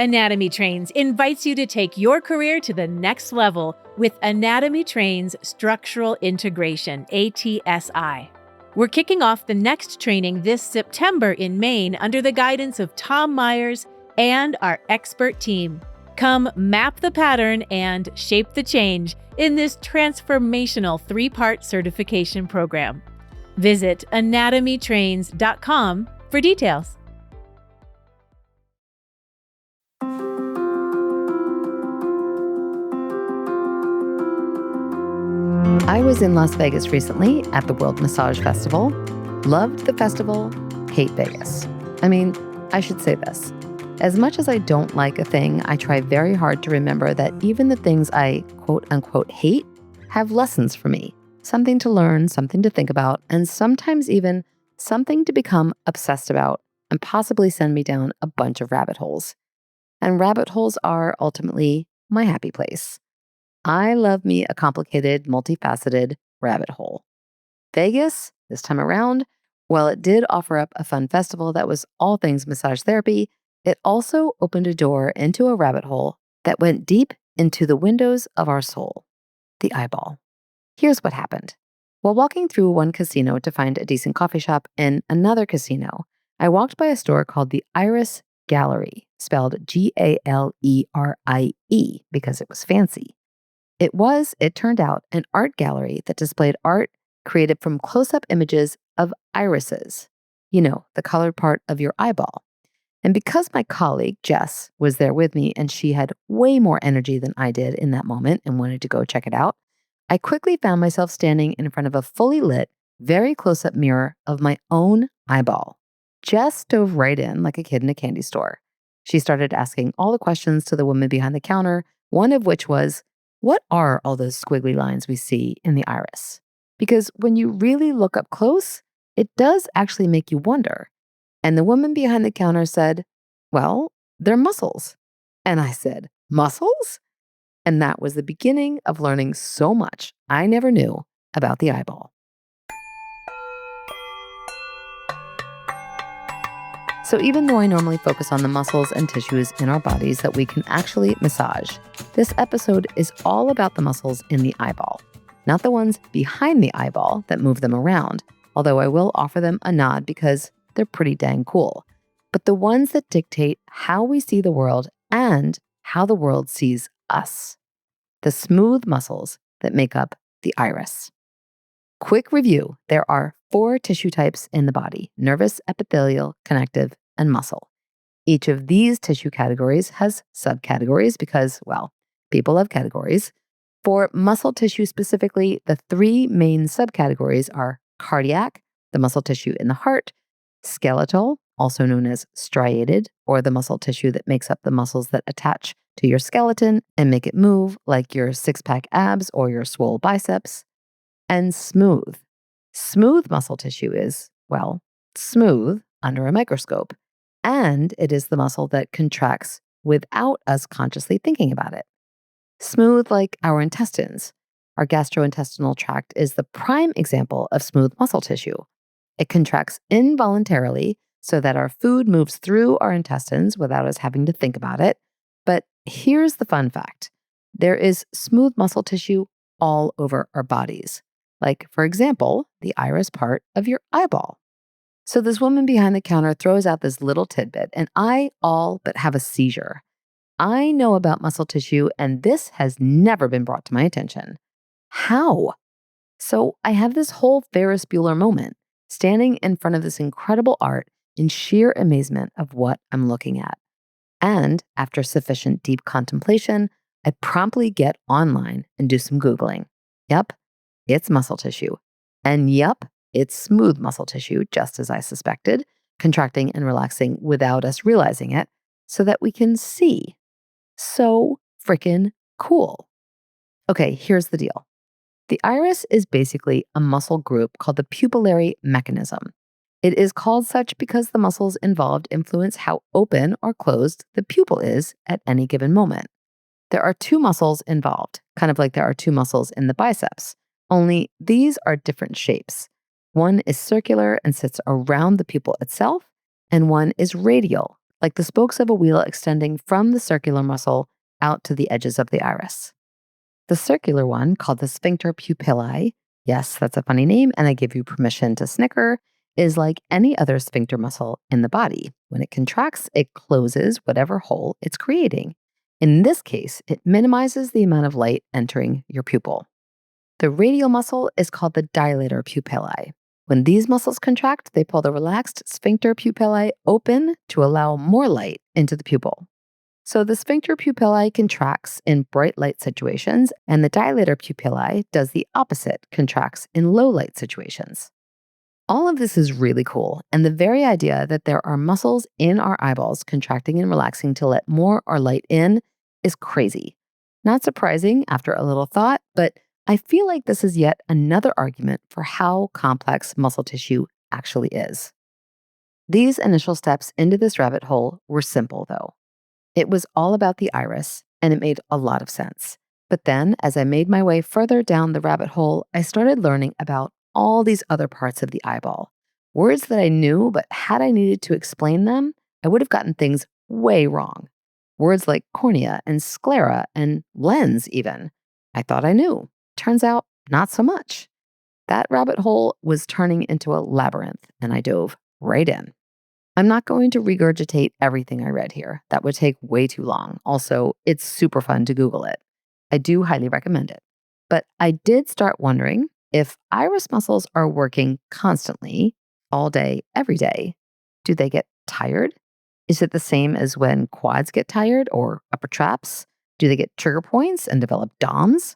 Anatomy Trains invites you to take your career to the next level with Anatomy Trains Structural Integration, ATSI. We're kicking off the next training this September in Maine under the guidance of Tom Myers and our expert team. Come map the pattern and shape the change in this transformational 3-part certification program. Visit anatomytrains.com for details. I was in Las Vegas recently at the World Massage Festival. Loved the festival, hate Vegas. I should say this. As much as I don't like a thing, I try very hard to remember that even the things I quote unquote hate have lessons for me. Something to learn, something to think about, and sometimes even something to become obsessed about and possibly send me down a bunch of rabbit holes. And rabbit holes are ultimately my happy place. I love me a complicated, multifaceted rabbit hole. Vegas, this time around, while it did offer up a fun festival that was all things massage therapy, it also opened a door into a rabbit hole that went deep into the windows of our soul, the eyeball. Here's what happened. While walking through one casino to find a decent coffee shop in another casino, I walked by a store called the Iris Gallery, spelled Galerie, because it was fancy. It was, it turned out, an art gallery that displayed art created from close-up images of irises, the colored part of your eyeball. And because my colleague, Jess, was there with me and she had way more energy than I did in that moment and wanted to go check it out, I quickly found myself standing in front of a fully lit, very close-up mirror of my own eyeball. Jess dove right in like a kid in a candy store. She started asking all the questions to the woman behind the counter, one of which was, what are all those squiggly lines we see in the iris? Because when you really look up close, it does actually make you wonder. And the woman behind the counter said, well, they're muscles. And I said, muscles? And that was the beginning of learning so much I never knew about the eyeball. So even though I normally focus on the muscles and tissues in our bodies that we can actually massage, this episode is all about the muscles in the eyeball, not the ones behind the eyeball that move them around, although I will offer them a nod because they're pretty dang cool, but the ones that dictate how we see the world and how the world sees us, the smooth muscles that make up the iris. Quick review, there are 4 tissue types in the body: nervous, epithelial, connective, and muscle. Each of these tissue categories has subcategories because, well, people love categories. For muscle tissue specifically, the 3 main subcategories are cardiac, the muscle tissue in the heart; skeletal, also known as striated, or the muscle tissue that makes up the muscles that attach to your skeleton and make it move, like your 6-pack abs or your swole biceps; and smooth. Smooth muscle tissue is, well, smooth under a microscope, and it is the muscle that contracts without us consciously thinking about it. Smooth like our intestines. Our gastrointestinal tract is the prime example of smooth muscle tissue. It contracts involuntarily so that our food moves through our intestines without us having to think about it. But here's the fun fact. There is smooth muscle tissue all over our bodies. Like, for example, the iris part of your eyeball. So this woman behind the counter throws out this little tidbit, and I all but have a seizure. I know about muscle tissue, and this has never been brought to my attention. How? So I have this whole Ferris Bueller moment, standing in front of this incredible art in sheer amazement of what I'm looking at. And after sufficient deep contemplation, I promptly get online and do some Googling. Yep, it's muscle tissue. And yep, it's smooth muscle tissue, just as I suspected, contracting and relaxing without us realizing it, so that we can see. So freaking cool. Okay, here's the deal. The iris is basically a muscle group called the pupillary mechanism. It is called such because the muscles involved influence how open or closed the pupil is at any given moment. There are 2 muscles involved, kind of like there are 2 muscles in the biceps, only these are different shapes. One is circular and sits around the pupil itself, and one is radial, like the spokes of a wheel extending from the circular muscle out to the edges of the iris. The circular one, called the sphincter pupillae, yes, that's a funny name, and I give you permission to snicker, is like any other sphincter muscle in the body. When it contracts, it closes whatever hole it's creating. In this case, it minimizes the amount of light entering your pupil. The radial muscle is called the dilator pupillae. When these muscles contract, they pull the relaxed sphincter pupillae open to allow more light into the pupil. So the sphincter pupillae contracts in bright light situations, and the dilator pupillae does the opposite, contracts in low light situations. All of this is really cool, and the very idea that there are muscles in our eyeballs contracting and relaxing to let more or light in is crazy. Not surprising after a little thought, but I feel like this is yet another argument for how complex muscle tissue actually is. These initial steps into this rabbit hole were simple, though. It was all about the iris, and it made a lot of sense. But then, as I made my way further down the rabbit hole, I started learning about all these other parts of the eyeball. Words that I knew, but had I needed to explain them, I would have gotten things way wrong. Words like cornea and sclera and lens, even. I thought I knew. Turns out, not so much. That rabbit hole was turning into a labyrinth, and I dove right in. I'm not going to regurgitate everything I read here. That would take way too long. Also, it's super fun to Google it. I do highly recommend it. But I did start wondering if iris muscles are working constantly, all day, every day. Do they get tired? Is it the same as when quads get tired or upper traps? Do they get trigger points and develop DOMs?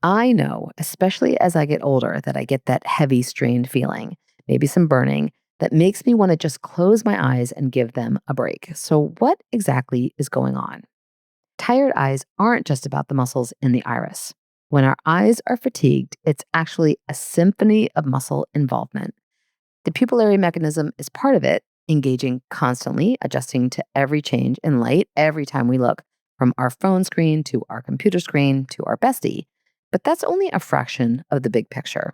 I know, especially as I get older, that I get that heavy, strained feeling, maybe some burning, that makes me want to just close my eyes and give them a break. So what exactly is going on? Tired eyes aren't just about the muscles in the iris. When our eyes are fatigued, it's actually a symphony of muscle involvement. The pupillary mechanism is part of it, engaging constantly, adjusting to every change in light every time we look, from our phone screen to our computer screen to our bestie. But that's only a fraction of the big picture.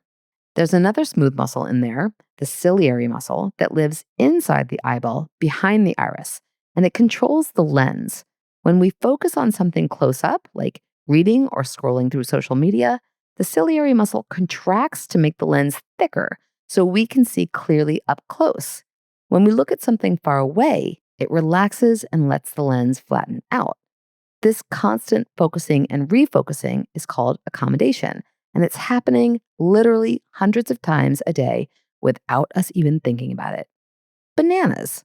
There's another smooth muscle in there, the ciliary muscle, that lives inside the eyeball behind the iris, and it controls the lens. When we focus on something close up, like reading or scrolling through social media, the ciliary muscle contracts to make the lens thicker so we can see clearly up close. When we look at something far away, it relaxes and lets the lens flatten out. This constant focusing and refocusing is called accommodation, and it's happening literally hundreds of times a day without us even thinking about it. Bananas.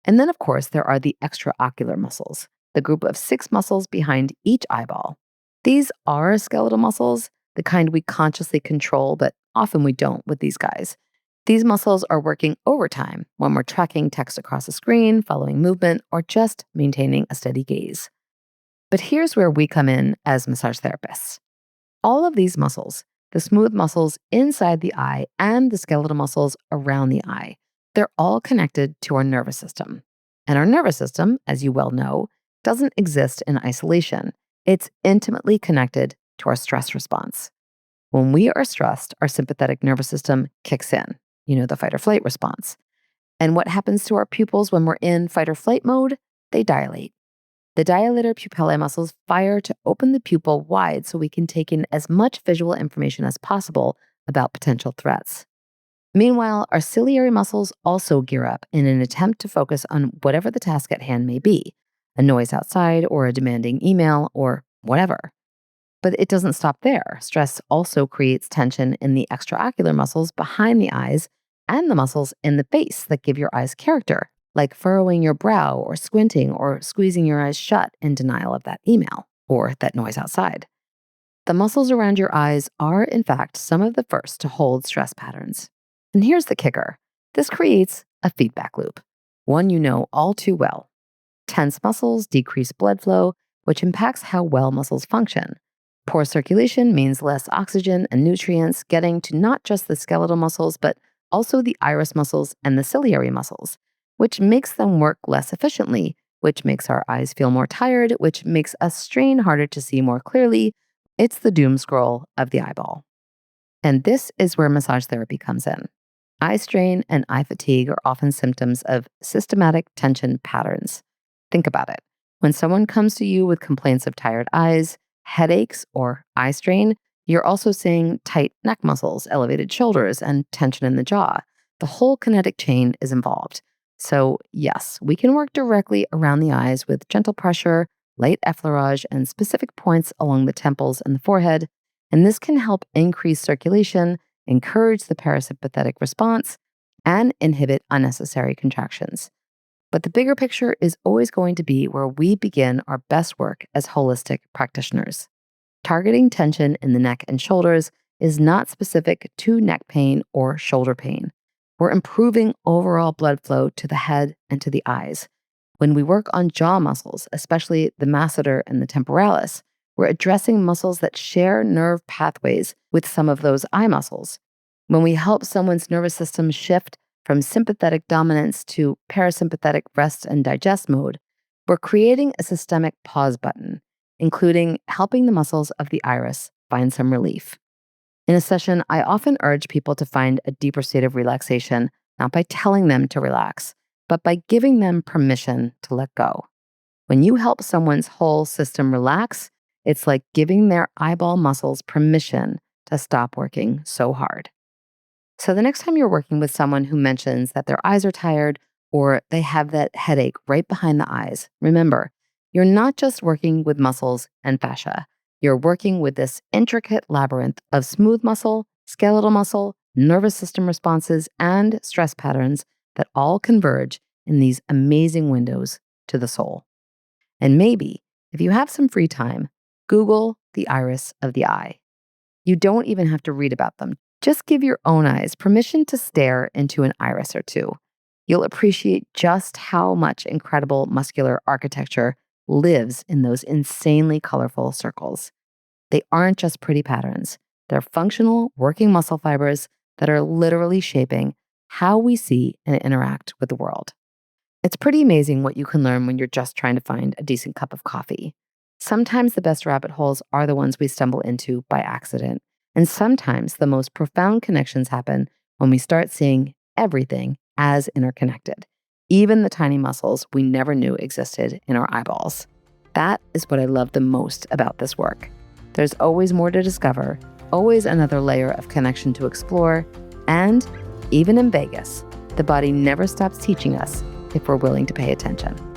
And then, of course, there are the extraocular muscles, the group of 6 muscles behind each eyeball. These are skeletal muscles, the kind we consciously control, but often we don't with these guys. These muscles are working overtime when we're tracking text across a screen, following movement, or just maintaining a steady gaze. But here's where we come in as massage therapists. All of these muscles, the smooth muscles inside the eye and the skeletal muscles around the eye, they're all connected to our nervous system. And our nervous system, as you well know, doesn't exist in isolation. It's intimately connected to our stress response. When we are stressed, our sympathetic nervous system kicks in, the fight or flight response. And what happens to our pupils when we're in fight or flight mode? They dilate. The dilator pupillae muscles fire to open the pupil wide so we can take in as much visual information as possible about potential threats. Meanwhile, our ciliary muscles also gear up in an attempt to focus on whatever the task at hand may be, a noise outside or a demanding email or whatever. But it doesn't stop there. Stress also creates tension in the extraocular muscles behind the eyes and the muscles in the face that give your eyes character, like furrowing your brow or squinting or squeezing your eyes shut in denial of that email or that noise outside. The muscles around your eyes are, in fact, some of the first to hold stress patterns. And here's the kicker. This creates a feedback loop, one you know all too well. Tense muscles decrease blood flow, which impacts how well muscles function. Poor circulation means less oxygen and nutrients getting to not just the skeletal muscles, but also the iris muscles and the ciliary muscles, which makes them work less efficiently, which makes our eyes feel more tired, which makes us strain harder to see more clearly. It's the doom scroll of the eyeball. And this is where massage therapy comes in. Eye strain and eye fatigue are often symptoms of systematic tension patterns. Think about it. When someone comes to you with complaints of tired eyes, headaches, or eye strain, you're also seeing tight neck muscles, elevated shoulders, and tension in the jaw. The whole kinetic chain is involved. So, yes, we can work directly around the eyes with gentle pressure, light effleurage, and specific points along the temples and the forehead. And this can help increase circulation, encourage the parasympathetic response, and inhibit unnecessary contractions. But the bigger picture is always going to be where we begin our best work as holistic practitioners. Targeting tension in the neck and shoulders is not specific to neck pain or shoulder pain. We're improving overall blood flow to the head and to the eyes. When we work on jaw muscles, especially the masseter and the temporalis, we're addressing muscles that share nerve pathways with some of those eye muscles. When we help someone's nervous system shift from sympathetic dominance to parasympathetic rest and digest mode, we're creating a systemic pause button, including helping the muscles of the iris find some relief. In a session, I often urge people to find a deeper state of relaxation, not by telling them to relax, but by giving them permission to let go. When you help someone's whole system relax, it's like giving their eyeball muscles permission to stop working so hard. So the next time you're working with someone who mentions that their eyes are tired or they have that headache right behind the eyes, remember, you're not just working with muscles and fascia. You're working with this intricate labyrinth of smooth muscle, skeletal muscle, nervous system responses, and stress patterns that all converge in these amazing windows to the soul. And maybe, if you have some free time, Google the iris of the eye. You don't even have to read about them. Just give your own eyes permission to stare into an iris or two. You'll appreciate just how much incredible muscular architecture lives in those insanely colorful circles. They aren't just pretty patterns. They're functional, working muscle fibers that are literally shaping how we see and interact with the world. It's pretty amazing what you can learn when you're just trying to find a decent cup of coffee. Sometimes the best rabbit holes are the ones we stumble into by accident. And sometimes the most profound connections happen when we start seeing everything as interconnected, even the tiny muscles we never knew existed in our eyeballs. That is what I love the most about this work. There's always more to discover, always another layer of connection to explore, and even in Vegas, the body never stops teaching us if we're willing to pay attention.